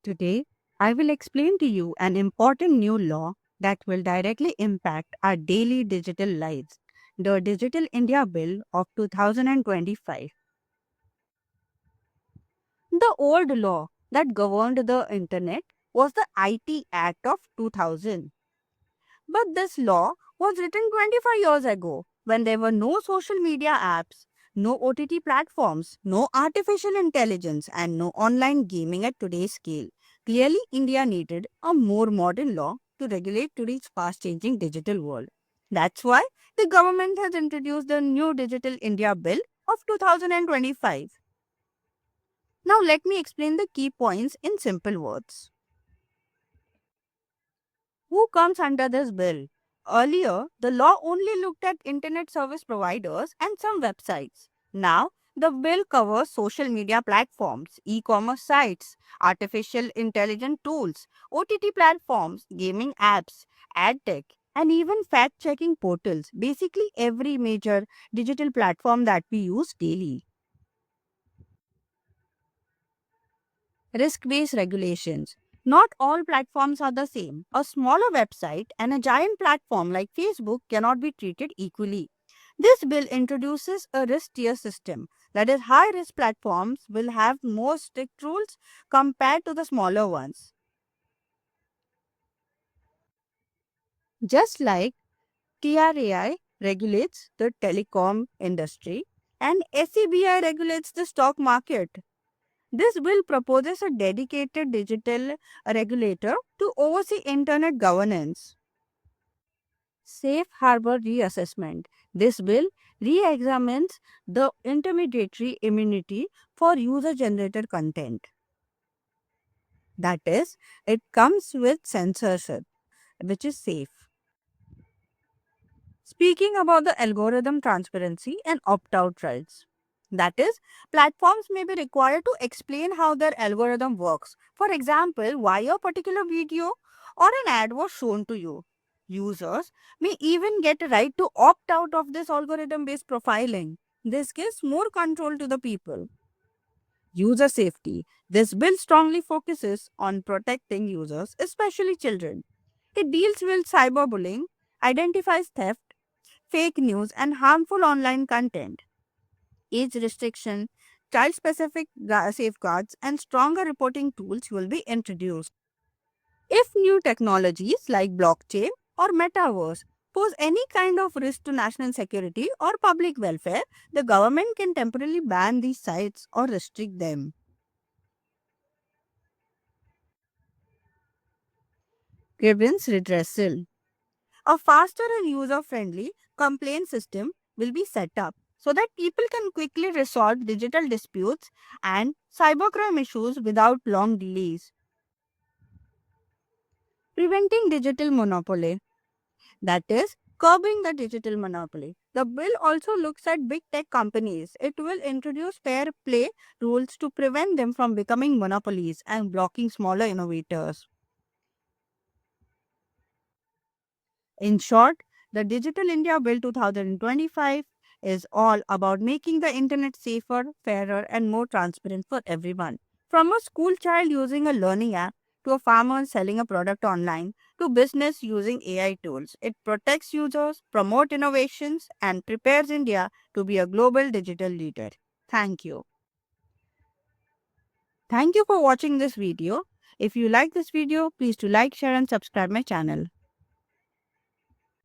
Today, I will explain to you an important new law that will directly impact our daily digital lives, the Digital India Bill of 2025. The old law that governed the internet was the IT Act of 2000. But this law was written 25 years ago when there were no social media apps, no OTT platforms, no artificial intelligence, and no online gaming at today's scale. Clearly, India needed a more modern law to regulate today's fast changing digital world. That's why the government has introduced the new Digital India Bill of 2025. Now, let me explain the key points in simple words. Who comes under this bill? Earlier, the law only looked at internet service providers and some websites. Now, the bill covers social media platforms, e commerce sites, artificial intelligence tools, OTT platforms, gaming apps, ad tech, and even fact checking portals. Basically, every major digital platform that we use daily. Risk-based regulations. Not all platforms are the same. A smaller website and a giant platform like Facebook cannot be treated equally. This bill introduces a risk tier system. That is, high risk platforms will have more strict rules compared to the smaller ones. Just like TRAI regulates the telecom industry and SEBI regulates the stock market. This bill proposes a dedicated digital regulator to oversee internet governance. Safe harbor reassessment. This bill re examines the intermediary immunity for user generated content. That is, it comes with censorship, which is safe. Speaking about the algorithm transparency and opt out rights. That is, platforms may be required to explain how their algorithm works. For example, why a particular video or an ad was shown to you. Users may even get a right to opt out of this algorithm based profiling. This gives more control to the people. User safety. This bill strongly focuses on protecting users, especially children. It deals with cyberbullying, identifies theft, fake news, and harmful online content. Age restriction, child specific safeguards, and stronger reporting tools will be introduced. If new technologies like blockchain or metaverse pose any kind of risk to national security or public welfare, the government can temporarily ban these sites or restrict them. Grievance redressal. A faster and user friendly complaint system will be set up so that people can quickly resolve digital disputes and cybercrime issues without long delays. Preventing digital monopoly, that is, curbing the digital monopoly. The bill also looks at big tech companies. It will introduce fair play rules to prevent them from becoming monopolies and blocking smaller innovators. In short, the Digital India Bill 2025 is all about making the internet safer, fairer, and more transparent for everyone. From a school child using a learning app to a farmer selling a product online to business using AI tools, it protects users, promotes innovations, and prepares India to be a global digital leader. Thank you. Thank you for watching this video. If you like this video, please do like, share, and subscribe my channel.